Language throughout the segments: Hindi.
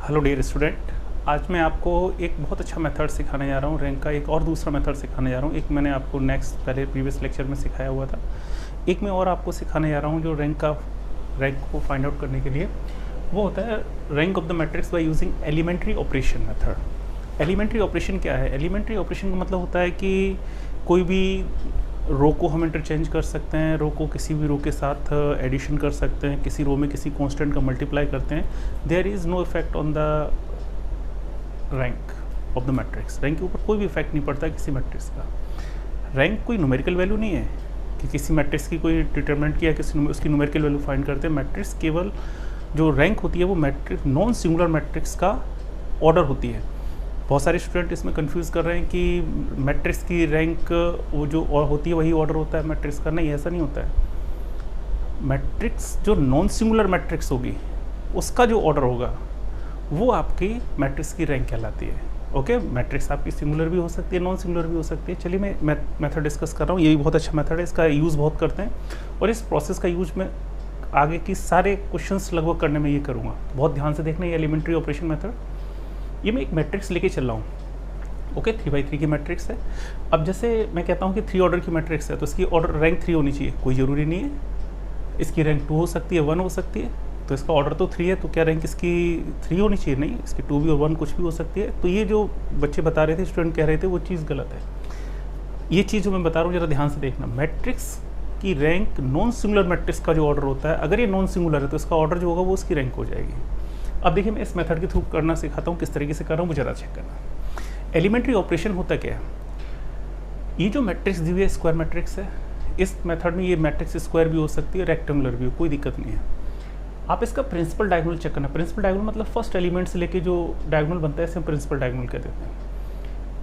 हेलो डियर स्टूडेंट, आज मैं आपको एक बहुत अच्छा मेथड सिखाने जा रहा हूँ। रैंक का एक और दूसरा मेथड सिखाने जा रहा हूँ। एक मैंने आपको पहले प्रीवियस लेक्चर में सिखाया हुआ था, एक मैं और आपको सिखाने जा रहा हूँ जो रैंक को फाइंड आउट करने के लिए वो होता है rank of the matrix by using elementary operation method. Elementary operation क्या है? एलिमेंट्री ऑपरेशन का मतलब होता है कि कोई भी रो को हम इंटरचेंज कर सकते हैं, रो को किसी भी रो के साथ एडिशन कर सकते हैं, किसी रो में किसी कांस्टेंट का मल्टीप्लाई करते हैं। There is no effect on the rank of the matrix. Rank के ऊपर कोई भी इफेक्ट नहीं पड़ता किसी मैट्रिक्स का। रैंक कोई न्यूमेरिकल वैल्यू नहीं है कि किसी मैट्रिक्स की कोई डिटरमिनेंट किया किसी उसकी न्यूमेरिकल वैल्यू फाइंड करते हैं। मैट्रिक्स केवल जो रैंक होती है वो मैट्रिक्स नॉन सिंगुलर मैट्रिक्स का ऑर्डर होती है। बहुत सारे स्टूडेंट इसमें कंफ्यूज कर रहे हैं कि मैट्रिक्स की रैंक वो जो होती है वही ऑर्डर होता है मैट्रिक्स का। नहीं, ऐसा नहीं होता है। मैट्रिक्स जो नॉन सिंगुलर मैट्रिक्स होगी उसका जो ऑर्डर होगा वो आपकी मैट्रिक्स की रैंक कहलाती है। ओके, मैट्रिक्स आपकी सिंगुलर भी हो सकती है, नॉन सिंगुलर भी हो सकती है। चलिए मैं मेथड डिस्कस कर रहा हूँ। ये भी बहुत अच्छा मेथड है, इसका यूज़ बहुत करते हैं और इस प्रोसेस का यूज मैं आगे की सारे क्वेश्चंस लगभग करने में ये करूँगा। बहुत ध्यान से देखना, ये एलिमेंट्री ऑपरेशन मेथड। ये मैं एक मैट्रिक्स लेके चल रहा हूँ। ओके, 3x3 की मैट्रिक्स है। अब जैसे मैं कहता हूँ कि 3 ऑर्डर की मैट्रिक्स है तो इसकी ऑर्डर रैंक 3 होनी चाहिए। कोई ज़रूरी नहीं है, इसकी रैंक 2 हो सकती है, 1 हो सकती है। तो इसका ऑर्डर तो 3 है तो क्या रैंक इसकी 3 होनी चाहिए? नहीं, इसकी 2 भी और 1 कुछ भी हो सकती है। तो ये जो बच्चे बता रहे थे, स्टूडेंट कह रहे थे, वो चीज़ गलत है। ये चीज़ जो मैं बता रहा हूँ ज़रा ध्यान से देखना। मैट्रिक्स की रैंक नॉन सिंगुलर मैट्रिक्स का जो ऑर्डर होता है, अगर ये नॉन सिंगुलर है तो इसका ऑर्डर जो होगा वो उसकी रैंक हो जाएगी। अब देखिए, मैं इस मेथड के थ्रू करना सिखाता हूँ, किस तरीके से कर रहा हूँ, मुझे ज़रा चेक करना। एलिमेंट्री ऑपरेशन होता क्या है? ये जो मैट्रिक्स दी हुई है स्क्वायर मैट्रिक्स है, इस मेथड में ये मैट्रिक्स स्क्वायर भी हो सकती है, रेक्टेंगुलर भी हो, कोई दिक्कत नहीं है। आप इसका प्रिंसिपल डायगोनल चेक करना। प्रिंसिपल डायगोनल मतलब फर्स्ट एलिमेंट से लेके जो डायगोनल बनता है इसे हम प्रिंसिपल डायगोनल कह देते हैं।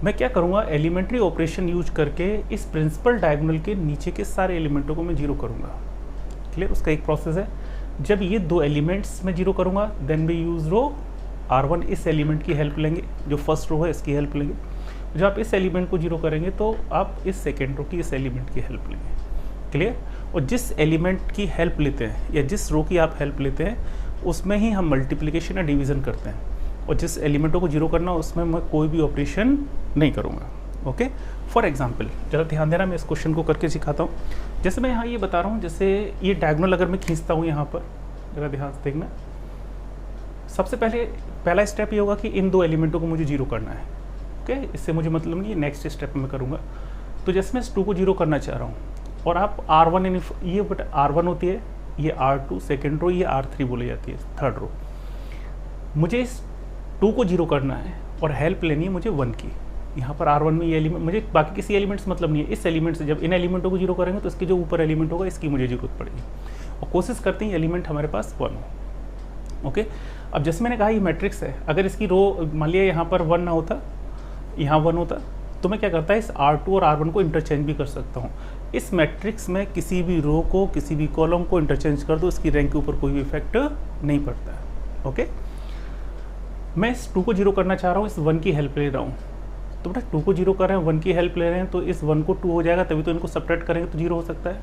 मैं क्या करूँगा, एलिमेंट्री ऑपरेशन यूज करके इस प्रिंसिपल डायगोनल के नीचे के सारे एलिमेंटों को मैं जीरो करूँगा। क्लियर? उसका एक प्रोसेस है। जब ये दो एलिमेंट्स में जीरो करूँगा then we use row R1, इस एलिमेंट की हेल्प लेंगे, जो फर्स्ट रो है इसकी हेल्प लेंगे। जब आप इस एलिमेंट को जीरो करेंगे तो आप इस सेकेंड रो की इस एलिमेंट की हेल्प लेंगे। क्लियर? और जिस एलिमेंट की हेल्प लेते हैं या जिस रो की आप हेल्प लेते हैं उसमें ही हम मल्टीप्लिकेशन या डिवीज़न करते हैं। और जिस एलिमेंटों को जीरो करना उसमें मैं कोई भी ऑपरेशन नहीं करूँगा। ओके, फॉर एग्जाम्पल ज़रा ध्यान देना, मैं इस क्वेश्चन को करके सिखाता हूँ। जैसे मैं यहाँ ये बता रहा हूँ, जैसे ये डायगोनल अगर मैं खींचता हूँ यहाँ पर, ज़रा ध्यान से देखना। सबसे पहला स्टेप ये होगा कि इन दो एलिमेंटों को मुझे जीरो करना है। ओके, इससे मुझे मतलब नहीं, नेक्स्ट स्टेप में करूँगा। तो जैसे मैं इस 2 को जीरो करना चाह रहा हूँ और आप R1 ये बट R1 होती है, ये R2 सेकेंड रो, ये R3 बोली जाती है थर्ड रो। मुझे इस 2 को जीरो करना है और हेल्प लेनी है मुझे 1 की। यहाँ पर R1 में ये एलिमेंट, मुझे बाकी किसी एलिमेंट से मतलब नहीं है। इस एलिमेंट से जब इन एलिमेंटों को जीरो करेंगे तो इसके जो ऊपर एलिमेंट होगा इसकी मुझे जरूरत पड़ेगी और कोशिश करते हैं एलिमेंट हमारे पास 1 हो। ओके, अब जैसे मैंने कहा ये मैट्रिक्स है, अगर इसकी रो मान लिया यहाँ पर 1 ना होता, यहाँ 1 होता, तो मैं क्या करता है इस R2 और R1 को इंटरचेंज भी कर सकता हूँ। इस मैट्रिक्स में किसी भी रो को किसी भी कॉलम को इंटरचेंज कर दो, इसकी रैंक के ऊपर कोई भी इफेक्ट नहीं पड़ता है। ओके, मैं इस 2 को जीरो करना चाह रहा हूँ, इस 1 की हेल्प ले रहा हूँ। तो बेटा 2 को जीरो कर रहे हैं, 1 की हेल्प ले रहे हैं, तो इस 1 को 2 हो जाएगा, तभी तो इनको सब्ट्रैक्ट करेंगे तो जीरो हो सकता है।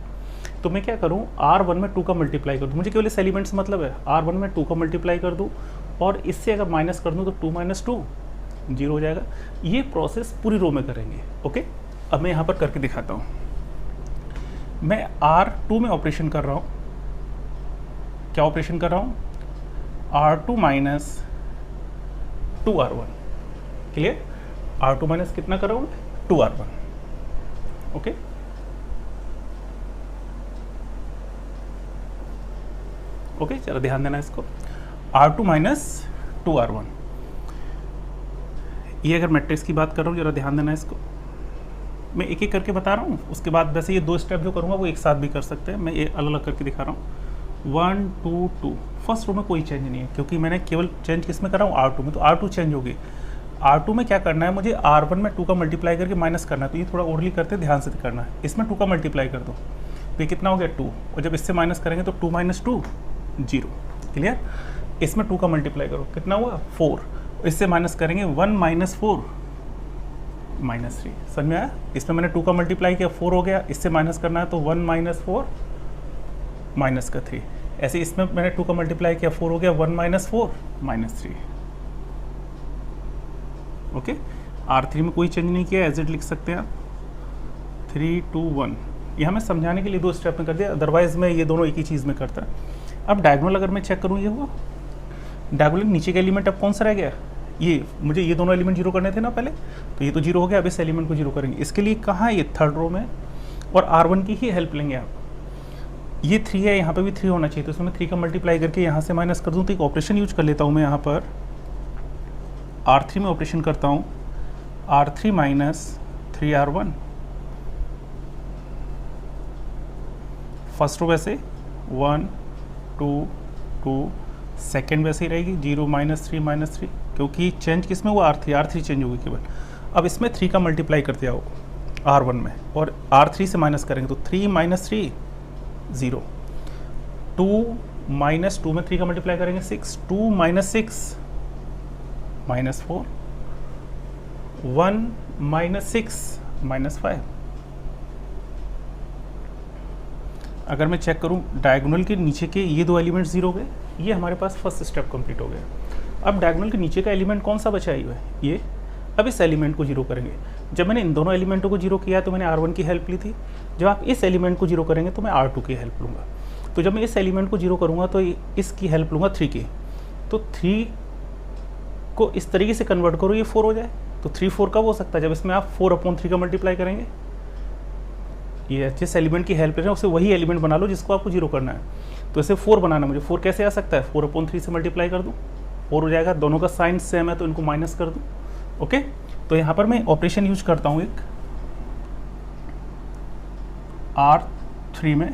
तो मैं क्या करूँ, R1 में 2 का मल्टीप्लाई कर दूँ। मुझे केवल इस एलिमेंट से मतलब है, R1 में 2 का मल्टीप्लाई कर दूँ और इससे अगर माइनस कर दूँ तो 2 - 2 जीरो हो जाएगा। ये प्रोसेस पूरी रो में करेंगे। ओके, अब मैं यहाँ पर करके दिखाता हूँ। मैं R2 में ऑपरेशन कर रहा हूँ। क्या ऑपरेशन कर रहा हूँ? R2 - 2R1। Clear? R2 minus कितना कर रहा हूँ? 2R1। ओके, ओके, चलो ध्यान देना इसको। R2 - 2R1, ये अगर मैट्रिक्स की बात कर रहा हूँ, जरा ध्यान देना इसको। मैं एक एक करके बता रहा हूँ, उसके बाद वैसे ये 2 स्टेप जो करूँगा वो एक साथ भी कर सकते हैं। मैं ये अलग अलग करके दिखा रहा हूँ। 1 2 2। फर्स्ट रो में कोई चेंज नहीं है क्योंकि मैंने केवल चेंज किस में कर रहा हूँ? R2 में। तो R2 चेंज होगी। R2 में क्या करना है, मुझे R1 में 2 का मल्टीप्लाई करके माइनस करना है। तो ये थोड़ा ओरली करते हैं, ध्यान से करना है। इसमें 2 का मल्टीप्लाई कर दो तो ये कितना हो गया? 2। और जब इससे माइनस करेंगे तो 2 - 2 0। क्लियर? इसमें 2 का मल्टीप्लाई करो, कितना हुआ? 4। इससे माइनस करेंगे 1 - 4 -3। समझ में आया? इसमें मैंने 2 का मल्टीप्लाई किया, 4 हो गया। इससे माइनस करना है तो 1 - 4 -3। ऐसे इसमें मैंने 2 का मल्टीप्लाई किया, 4 हो गया, 1 - 4 -3। ओके, R3 में कोई चेंज नहीं किया, एज इट लिख सकते हैं आप 3 2 1। ये हमें समझाने के लिए 2 स्टेप में कर दिया, अदरवाइज मैं ये दोनों एक ही चीज़ में करता। अब डायगोनल अगर मैं चेक करूँ, ये हुआ डायगोनल नीचे का एलिमेंट अब कौन सा रह गया, ये मुझे ये दोनों एलिमेंट जीरो करने थे ना पहले, तो ये तो जीरो हो गया। अब इस एलिमेंट को जीरो करेंगे, इसके लिए कहाँ है, ये थर्ड रो में, और R1 की ही हेल्प लेंगे आप। ये 3 है, यहाँ पे भी 3 होना चाहिए, तो इसमें 3 का मल्टीप्लाई करके यहाँ से माइनस कर दूँ, तो एक ऑपरेशन यूज कर लेता हूँ मैं यहाँ पर, R3 में ऑपरेशन करता हूँ, R3 minus 3R1, first row वैसे 1 2 2, सेकेंड वैसे ही रहेगी 0 -3 क्योंकि चेंज किस में हुआ, R3 चेंज होगी केवल। अब इसमें 3 का मल्टीप्लाई करते आओ R1 में, और R3 से माइनस करेंगे तो 3 - 3 0, 2 - 2 में 3 का मल्टीप्लाई करेंगे 6, 2 - 6 -4, 1 - 6 -5। अगर मैं चेक करूं डायगोनल के नीचे के ये 2 एलिमेंट्स जीरो हो गए, ये हमारे पास फर्स्ट स्टेप कंप्लीट हो गया। अब डायगोनल के नीचे का एलिमेंट कौन सा बचा हुआ है, ये। अब इस एलिमेंट को जीरो करेंगे। जब मैंने इन दोनों एलिमेंटों को जीरो किया तो मैंने R1 की हेल्प ली थी, जब आप इस एलिमेंट को जीरो करेंगे तो मैं R2 की हेल्प लूँगा। तो जब मैं इस एलिमेंट को जीरो करूँगा तो इसकी हेल्प लूँगा 3 की, तो 3 को इस तरीके से कन्वर्ट करो ये 4 हो जाए। तो 3 4 कब हो सकता है, जब इसमें आप 4/3 का मल्टीप्लाई करेंगे। ये जिस एलिमेंट की हेल्प ले रहे हैं उसे वही एलिमेंट बना लो जिसको आपको जीरो करना है। तो इसे 4 बनाना, मुझे 4 कैसे आ सकता है, 4/3 से मल्टीप्लाई कर दूँ, 4 हो जाएगा। दोनों का साइन सेम है तो इनको माइनस कर दूँ। ओके, तो यहाँ पर मैं ऑपरेशन यूज करता हूँ एक R3 में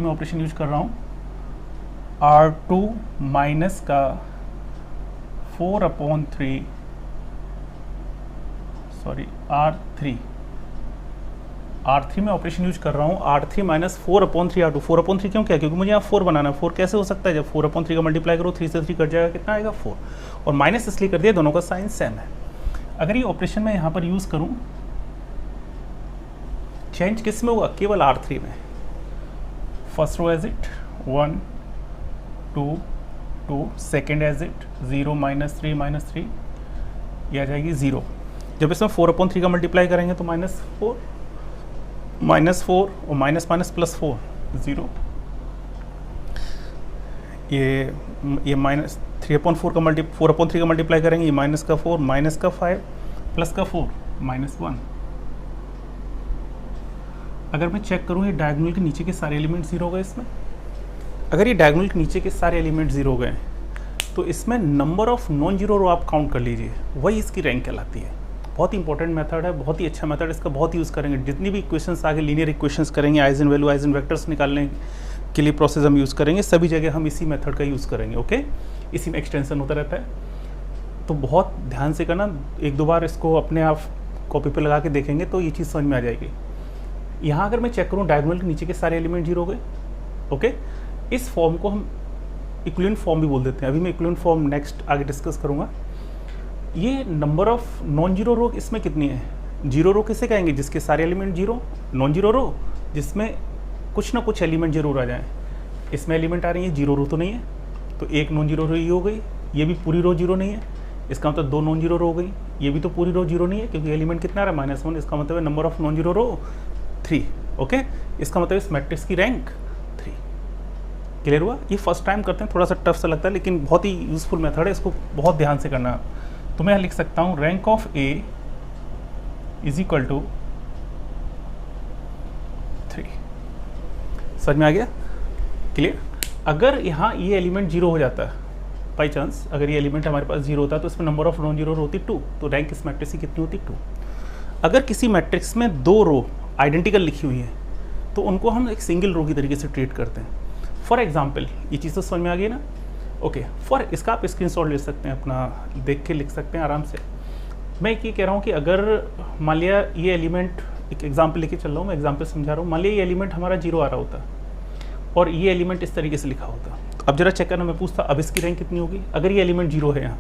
ऑपरेशन यूज कर रहा हूँ, R2 माइनस का 4/3, सॉरी R3 में ऑपरेशन यूज कर रहा हूँ, R3 माइनस 4/3 R2। 4/3 क्यों, क्या, क्योंकि मुझे यहाँ 4 बनाना है। 4 कैसे हो सकता है, जब 4/3 का मल्टीप्लाई करो 3 से 3 कट जाएगा, कितना आएगा 4, और माइनस इसलिए कर दिया, दोनों का साइन सेम है। अगर ये ऑपरेशन मैं यहाँ पर यूज करूँ, चेंज किस में हुआ, केवल R3 में। First row as it 1 2 2, second as it 0 -3 ये आ जाएगी 0। जब इसमें 4/3 का मल्टीप्लाई करेंगे तो -4 और माइनस +4 0। ये माइनस 3/4 का 4/3 का मल्टीप्लाई करेंगे, ये माइनस का 4 माइनस का 5 प्लस का 4 -1। अगर मैं चेक करूँ ये डायगोनल के नीचे के सारे एलिमेंट जीरो हो गए इसमें। अगर ये डायगोनल के नीचे के सारे एलिमेंट जीरो हो गए तो इसमें नंबर ऑफ नॉन जीरो रो आप काउंट कर लीजिए, वही इसकी रैंक कहलाती है। बहुत इंपॉर्टेंट मेथड है, बहुत ही अच्छा मेथड, इसका बहुत यूज़ करेंगे। जितनी भी इक्वेशंस आगे लीनियर इक्वेशंस करेंगे, आइजन वैल्यू आइजन वेक्टर्स निकालने के लिए प्रोसेस हम यूज़ करेंगे, सभी जगह हम इसी मेथड का यूज़ करेंगे। ओके, इसी में एक्सटेंशन होता रहता है, तो बहुत ध्यान से करना। 1-2 बार इसको अपने आप कॉपी पे लगा के देखेंगे तो ये चीज़ समझ में आ जाएगी। यहाँ अगर मैं चेक करूँ डायगोनल के नीचे के सारे एलिमेंट जीरो हो गए। ओके, इस फॉर्म को हम इक्विवेलेंट फॉर्म भी बोल देते हैं। अभी मैं इक्विवेलेंट फॉर्म नेक्स्ट आगे डिस्कस करूँगा। ये नंबर ऑफ नॉन जीरो रो इसमें कितनी है, जीरो रो किसे कहेंगे, जिसके सारे एलिमेंट जीरो। नॉन जीरो रो जिसमें कुछ ना कुछ एलिमेंट जरूर आ जाए। इसमें एलिमेंट आ रही है, जीरो रो तो नहीं है, तो एक नॉन जीरो रो ये हो गई। ये भी पूरी रो जीरो नहीं है, इसका मतलब 2 नॉन जीरो रो हो गई। ये भी तो पूरी रो जीरो नहीं है क्योंकि एलिमेंट कितना आ रहा है -1, इसका मतलब है number of non zero row 3। Okay, इसका मतलब इस मैट्रिक्स की रैंक 3। क्लियर हुआ। ये फर्स्ट टाइम करते हैं, थोड़ा सा टफ सा लगता है लेकिन बहुत ही यूजफुल मेथड है, इसको बहुत ध्यान से करना। तो मैं लिख सकता हूँ rank of A is equal to 3। समझ में आ गया, क्लियर। अगर यहाँ ये एलिमेंट जीरो हो जाता है बाई चांस, अगर ये एलिमेंट हमारे पास जीरो होता है तो इसमें नंबर ऑफ नॉन जीरो रो होती 2, तो रैंक इस मैट्रिक्स की कितनी होती 2। अगर किसी मैट्रिक्स में 2 रो आइडेंटिकल लिखी हुई है तो उनको हम एक सिंगल रो की तरीके से ट्रीट करते हैं। फॉर एग्जाम्पल, ये चीज़ तो समझ में आ गई ना। ओके, फॉर इसका आप स्क्रीनशॉट ले सकते हैं, अपना देख के लिख सकते हैं आराम से। मैं ये कह रहा हूँ कि अगर मान लिया ये एलिमेंट, एक एग्जाम्पल लेके चल रहा हूँ, मैं एग्जाम्पल समझा रहा हूँ। मान लिया ये एलिमेंट हमारा जीरो आ रहा होता और ये एलिमेंट इस तरीके से लिखा होता, तो अब जरा चेक करना, मैं पूछता अब इसकी रैंक कितनी होगी। अगर ये एलिमेंट जीरो है, यहाँ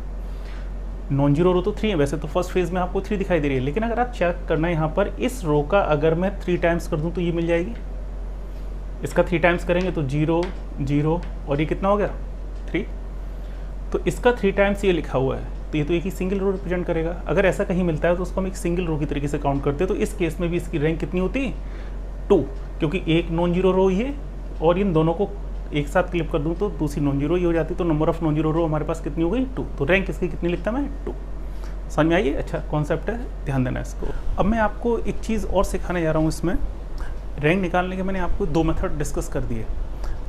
नॉन जीरो रो तो 3 है, वैसे तो फर्स्ट फेज में आपको 3 दिखाई दे रही है, लेकिन अगर आप चेक करना यहाँ पर इस रो का अगर मैं 3 टाइम्स कर दूँ तो ये मिल जाएगी। इसका 3 टाइम्स करेंगे तो 0 0 और ये कितना हो गया 3। तो इसका 3 टाइम्स ये लिखा हुआ है, तो ये तो एक ही सिंगल रो रिप्रेजेंट करेगा। अगर ऐसा कहीं मिलता है तो उसको हम एक सिंगल रो की तरीके से काउंट करते हैं। तो इस केस में भी इसकी रैंक कितनी होती है 2, क्योंकि एक नॉन जीरो रो ये और इन दोनों को एक साथ क्लिप कर दूँ तो दूसरी नॉन जीरो ये हो जाती है। तो नंबर ऑफ नॉन जीरो रो हमारे पास कितनी हो गई 2। तो रैंक इसकी कितनी लिखता मैं 2। समझ में आइए, अच्छा कॉन्सेप्ट है, ध्यान देना इसको। अब मैं आपको एक चीज़ और सिखाने जा रहा हूँ। इसमें रैंक निकालने के मैंने आपको 2 मेथड डिस्कस कर दिए।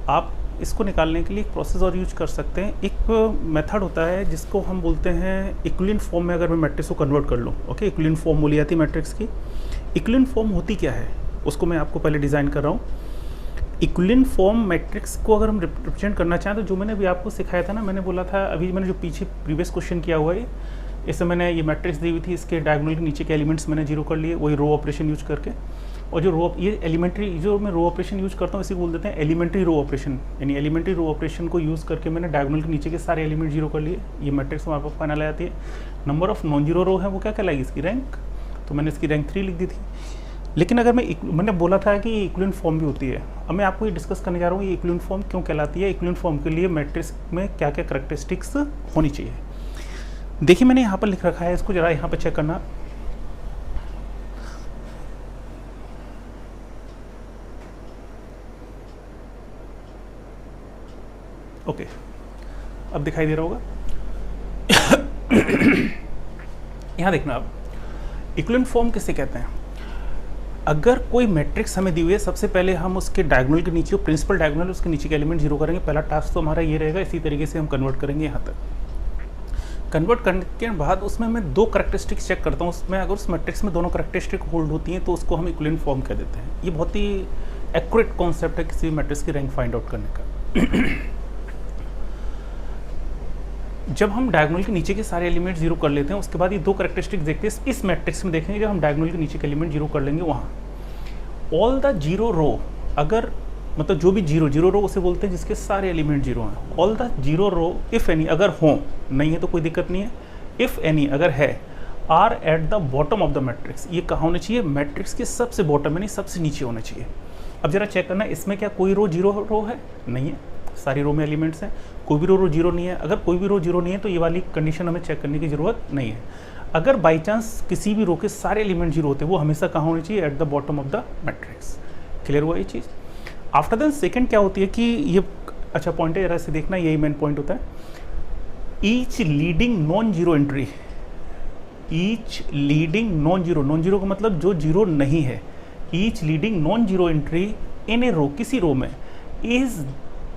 आप इसको निकालने के लिए एक प्रोसेस और यूज कर सकते हैं। एक मेथड होता है जिसको हम बोलते हैं इक्विवेलेंट फॉर्म में अगर मैं मैट्रिक्स को कन्वर्ट कर लूँ। ओके, इक्विवेलेंट फॉर्म बोली जाती है मैट्रिक्स की। इक्विवेलेंट फॉर्म होती क्या है उसको मैं आपको पहले डिज़ाइन कर रहा हूँ। इक्विवेलेंट फॉर्म मैट्रिक्स को अगर हम रिप्रेजेंट करना चाहें तो जो मैंने अभी आपको सिखाया था ना, मैंने बोला था अभी मैंने जो पीछे प्रीवियस क्वेश्चन किया हुआ है, इससे मैंने ये मैट्रिक्स दी हुई थी, इसके डायगोनल के नीचे के एलिमेंट्स मैंने जीरो कर लिए, वही रो ऑपरेशन यूज करके। और जो रो ये एलिमेंट्री जो मैं रो ऑपरेशन यूज़ करता हूँ इसी को बोल देते हैं एलिमेंट्री रो ऑपरेशन। यानी एलिमेंट्री रो ऑपरेशन को यूज़ करके मैंने डायगोनल के नीचे के सारे एलिमेंट जीरो कर लिए। ये मैट्रिक्स हमारे पास फाइनल आ जाती है। नंबर ऑफ नॉन जीरो रो है वो क्या कहलाएगी इसकी रैंक, तो मैंने इसकी रैंक 3 लिख दी थी। लेकिन अगर मैंने बोला था कि ये इक्विवेलेंट फॉर्म भी होती है। अब मैं आपको ये डिस्कस करने जा रहा हूँ ये इक्विवेलेंट फॉर्म क्यों कहलाती है, इक्विवेलेंट फॉर्म के लिए मैट्रिक्स में क्या क्या करैक्टरिस्टिक्स होनी चाहिए। देखिए मैंने यहाँ पर लिख रखा है, इसको जरा यहाँ पर चेक करना। ओके, अब दिखाई दे रहा होगा। यहाँ देखना, अब इक्विवेलेंट फॉर्म किसे कहते हैं। अगर कोई मैट्रिक्स हमें दी हुई है, सबसे पहले हम उसके डायगोनल के नीचे, प्रिंसिपल डायगोनल उसके नीचे के एलिमेंट जीरो करेंगे। पहला टास्क तो हमारा ये रहेगा। इसी तरीके से हम कन्वर्ट करेंगे यहाँ तक। कन्वर्ट करने के बाद उसमें मैं 2 करैक्टरिस्टिक्स चेक करता हूँ। उसमें अगर उस मैट्रिक्स में दोनों करैक्टरिस्टिक होल्ड होती हैं तो उसको हम इक्विवेलेंट फॉर्म कह देते हैं। ये बहुत ही एक्यूरेट कॉन्सेप्ट है किसी भी मैट्रिक्स की रैंक फाइंड आउट करने का। जब हम डायगोनल के नीचे के सारे एलिमेंट जीरो कर लेते हैं उसके बाद ये 2 करैक्टरिस्टिक्स देखते हैं। इस मैट्रिक्स में देखेंगे जब हम डायगोनल के नीचे के एलिमेंट जीरो कर लेंगे वहाँ ऑल द जीरो रो, अगर मतलब जो भी जीरो रो उसे बोलते हैं जिसके सारे एलिमेंट जीरो हैं। All the zero row if any, अगर हो, नहीं है तो कोई दिक्कत नहीं है, इफ एनी अगर है, are at the bottom of the matrix. ये कहाँ होना चाहिए, मैट्रिक्स के सबसे बॉटम यानी सबसे नीचे होना चाहिए। अब जरा चेक करना इसमें क्या कोई रो जीरो रो है, नहीं है, सारी रो में एलिमेंट्स हैं। कोई भी रो जीरो नहीं है। अगर कोई भी रो जीरो नहीं है तो ये वाली कंडीशन हमें चेक करने की ज़रूरत नहीं है। अगर बाई चांस किसी भी रो के सारे एलिमेंट जीरो होते हैं वो हमेशा कहाँ होनी चाहिए, eight the bottom of the matrix. Clear हुआ ये चीज़। आफ्टर देन सेकेंड क्या होती है कि ये अच्छा पॉइंट है, जरा से देखना, यही मेन पॉइंट होता है। Each leading non zero entry, each leading non zero का मतलब जो जीरो नहीं है। Each leading non zero entry in a row, किसी रो में, इज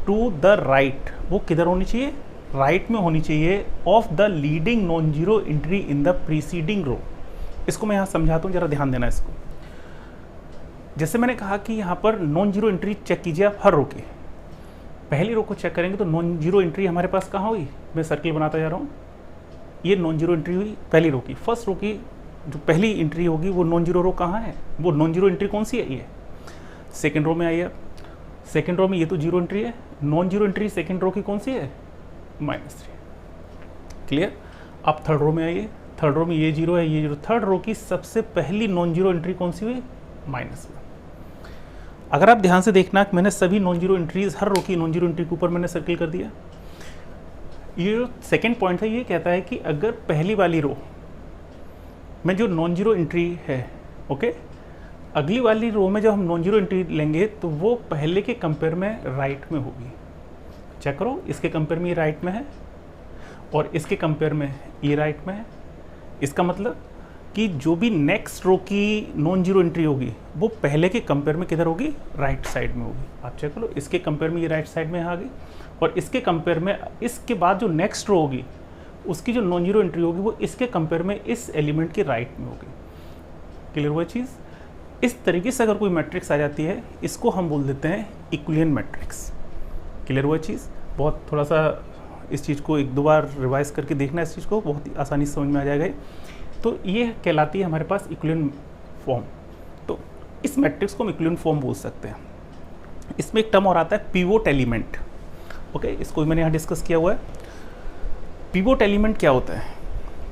टू द राइट, वो किधर होनी चाहिए, राइट में होनी चाहिए, of the leading non zero entry in the preceding row. इसको मैं यहाँ समझाता हूँ, जरा ध्यान देना इसको। जैसे मैंने कहा कि यहाँ पर नॉन जीरो एंट्री चेक कीजिए आप हर रो की। पहली रो को चेक करेंगे तो नॉन जीरो एंट्री हमारे पास कहाँ हुई, मैं सर्किल बनाता जा रहा हूँ। ये नॉन जीरो एंट्री हुई पहली रो की। फर्स्ट रो की जो पहली एंट्री होगी वो नॉन जीरो रो कहाँ है, वो नॉन जीरो एंट्री कौन सी है, ये सेकेंड रो में आई है। सेकेंड रो में ये तो जीरो एंट्री है, non zero entry second row की कौन सी है, -3। क्लियर। आप थर्ड रो में आइए, थर्ड रो में ये जीरो है, ये जीरो। थर्ड रो की सबसे पहली नॉन जीरो एंट्री कौन सी हुई, -1। अगर आप ध्यान से देखना मैंने सभी नॉन जीरो एंट्रीज, हर रो की नॉन जीरो एंट्री के ऊपर मैंने सर्किल कर दिया। ये जो सेकेंड पॉइंट है ये कहता है कि अगर पहली वाली रो में जो नॉन जीरो एंट्री है, ओके, अगली वाली रो में जब हम नॉन जीरो एंट्री लेंगे तो वो पहले के कंपेयर में राइट में होगी। चेक करो, इसके कंपेयर में ये राइट में है और इसके कंपेयर में ये राइट में है। इसका मतलब कि जो भी नेक्स्ट रो की नॉन जीरो एंट्री होगी वो पहले के कंपेयर में किधर होगी, राइट साइड में होगी। आप चेक करो, इसके कंपेयर में ये राइट साइड में आ गई और इसके कंपेयर में इसके बाद जो नेक्स्ट रो होगी उसकी जो नॉन जीरो एंट्री होगी वो इसके कंपेयर में इस एलिमेंट के राइट में होगी। क्लियर हुआ चीज़। इस तरीके से अगर कोई मैट्रिक्स आ जाती है इसको हम बोल देते हैं इक्विवेलेंट मैट्रिक्स। क्लियर हुआ चीज़। बहुत थोड़ा सा इस चीज़ को 1-2 बार रिवाइज करके देखना, इस चीज़ को बहुत ही आसानी से समझ में आ जाएगा। तो ये कहलाती है हमारे पास इक्विवेलेंट फॉर्म। तो इस मैट्रिक्स को हम इक्विवेलेंट फॉर्म बोल सकते हैं। इसमें एक टर्म और आता है पिवोट एलिमेंट। ओके, इसको भी मैंने यहाँ डिस्कस किया हुआ है। पिवोट एलिमेंट क्या होता है,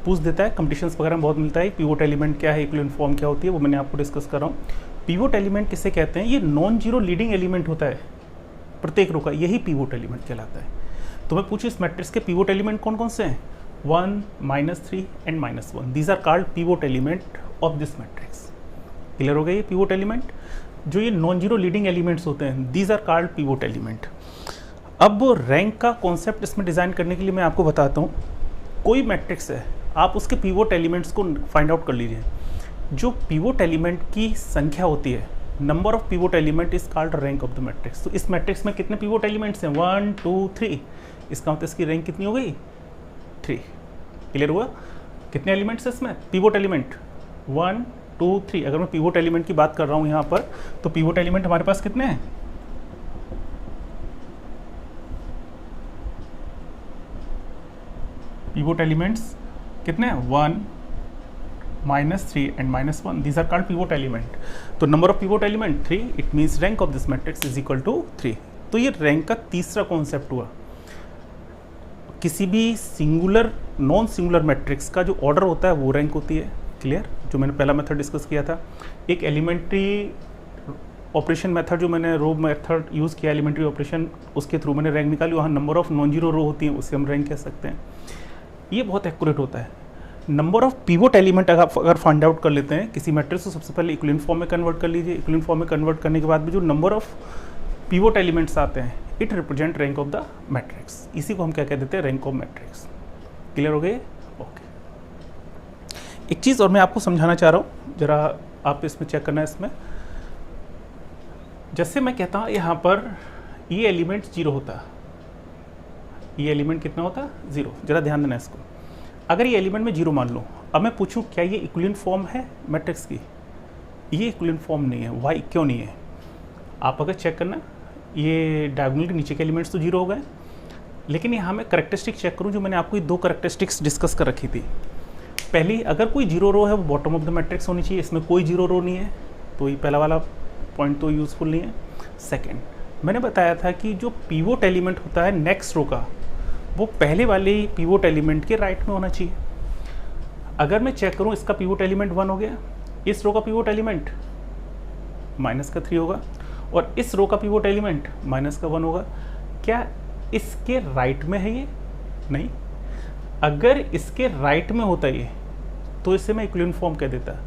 पूछ देता है, कंपटीशंस वगैरह में बहुत मिलता है। पिवोट एलिमेंट क्या है, इक्विवेलेंट फॉर्म क्या होती है, वो मैंने आपको डिस्कस कर रहा हूँ। पिवोट एलिमेंट किसे कहते हैं, ये नॉन जीरो लीडिंग एलिमेंट होता है प्रत्येक रो का, यही पिवोट एलिमेंट कहलाता है। तो मैं पूछूँ इस मैट्रिक्स के पिवोट एलिमेंट कौन कौन से हैं, 1, -3 and -1. These are called pivot element of this matrix. Clear हो गया ये पिवोट एलिमेंट? जो ये नॉन जीरो लीडिंग एलिमेंट्स होते हैं, these are called pivot element. अब रैंक का कॉन्सेप्ट इसमें डिज़ाइन करने के लिए मैं आपको बताता हूँ। कोई मैट्रिक्स है, आप उसके पिवोट एलिमेंट्स को फाइंड आउट कर लीजिए। जो पिवोट एलिमेंट की संख्या होती है, number of pivot element is called rank of the matrix. तो इस मैट्रिक्स में कितने पिवोट एलिमेंट्स हैं? 1, 2, 3। इसका मतलब इसकी रैंक कितनी हो गई? 3। क्लियर हुआ? कितने एलिमेंट्स हैं इसमें? Pivot element 1, 2, 3। अगर मैं पिवोट एलिमेंट की बात कर रहा हूँ यहाँ पर, तो पिवोट एलिमेंट हमारे पास कितने हैं? पिवोट एलिमेंट्स कितने हैं? 1, -3 and -1। These are called pivot element. तो number of pivot element 3, it means rank of this matrix is equal to 3। तो ये रैंक का तीसरा कॉन्सेप्ट हुआ। किसी भी सिंगुलर नॉन सिंगुलर मैट्रिक्स का जो ऑर्डर होता है वो रैंक होती है। क्लियर? जो मैंने पहला मेथड डिस्कस किया था, एक एलिमेंट्री ऑपरेशन मेथड जो मैंने रो मेथड यूज़ किया, एलिमेंट्री ऑपरेशन, उसके थ्रू मैंने रैंक निकाली। वहाँ नंबर ऑफ नॉन जीरो रो होती हैं, उससे हम रैंक कह सकते हैं। ये बहुत एक्यूरेट होता है। नंबर ऑफ पिवोट एलिमेंट अगर फाइंड आउट कर लेते हैं किसी मैट्रिक्स, तो सबसे पहले इक्विवेलेंट फॉर्म में कन्वर्ट कर लीजिए। इक्विवेलेंट फॉर्म में कन्वर्ट करने के बाद भी जो नंबर ऑफ पिवोट एलिमेंट्स आते हैं, it represent rank of the matrix. इसी को हम क्या कह देते हैं? Rank of matrix. क्लियर हो गए? ओके। एक चीज़ और मैं आपको समझाना चाह रहा हूँ, जरा आप इसमें चेक करना है। इसमें जैसे मैं कहता हूँ यहाँ पर ये एलिमेंट 0 होता है, ये एलिमेंट कितना होता है? 0। जरा ध्यान देना इसको। अगर ये एलिमेंट में 0 मान लो, अब मैं पूछूं क्या ये इक्विवेलेंट फॉर्म है मैट्रिक्स की? ये इक्विवेलेंट फॉर्म नहीं है। वाई? क्यों नहीं है? आप अगर चेक करना, ये डायगोनल के नीचे के एलिमेंट्स तो 0 हो गए, लेकिन यहाँ मैं करेक्टरिस्टिक चेक करूँ, जो मैंने आपको ये 2 करेक्टरिस्टिक्स डिस्कस कर रखी थी। पहली, अगर कोई 0 रो है वो बॉटम ऑफ द मैट्रिक्स होनी चाहिए। इसमें कोई 0 रो नहीं है, तो ये पहला वाला पॉइंट तो यूज़फुल नहीं है। सेकेंड, मैंने बताया था कि जो पिवोट एलिमेंट होता है नेक्स्ट रो का, वो पहले वाले पिवोट एलिमेंट के राइट में होना चाहिए। अगर मैं चेक करूं, इसका पिवोट एलिमेंट 1 हो गया, इस रो का पिवोट एलिमेंट -3 होगा, और इस रो का पिवोट एलिमेंट -1 होगा। क्या इसके राइट में है ये? नहीं। अगर इसके राइट में होता ये, तो इसे मैं इक्विवेलेंट फॉर्म कह देता,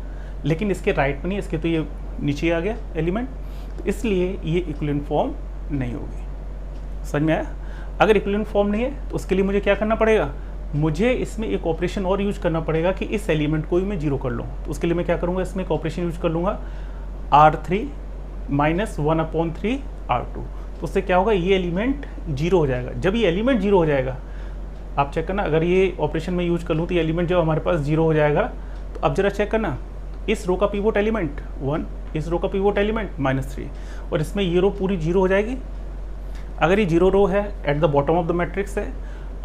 लेकिन इसके राइट में नहीं, इसके तो ये नीचे आ गया एलिमेंट, तो इसलिए ये इक्विवेलेंट फॉर्म नहीं होगी। समझ में आया? अगर इक्विवेलेंट फॉर्म नहीं है तो उसके लिए मुझे क्या करना पड़ेगा? मुझे इसमें एक ऑपरेशन और यूज करना पड़ेगा कि इस एलिमेंट को ही मैं 0 कर लूँ। तो उसके लिए मैं क्या करूँगा? इसमें एक ऑपरेशन यूज कर लूँगा, R3 - 1/3 R2। तो उससे क्या होगा? ये एलिमेंट 0 हो जाएगा। जब ये एलिमेंट 0 हो जाएगा, आप चेक करना, अगर ये ऑपरेशन में यूज कर लूँ तो ये एलिमेंट जब हमारे पास 0 हो जाएगा, तो अब जरा चेक करना, इस रो का पिवोट एलिमेंट 1, इस रो का पिवोट एलिमेंट -3, और इसमें ये रो पूरी 0 हो जाएगी। अगर ये 0 रो है, eight the bottom of the matrix है,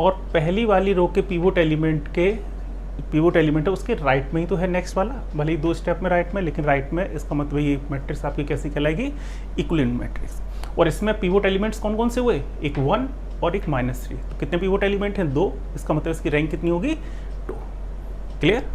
और पहली वाली रो के पिवोट एलिमेंट है उसके राइट में ही तो है नेक्स्ट वाला, भले ही 2 स्टेप में राइट में, लेकिन राइट में, इसका मतलब ये मैट्रिक्स आपकी कैसी कहलाएगी? Equivalent matrix. और इसमें पिवोट एलिमेंट्स कौन कौन से हुए? एक 1 और एक -3। तो कितने पिवोट एलिमेंट हैं? 2। इसका मतलब इसकी रैंक कितनी होगी? 2। क्लियर?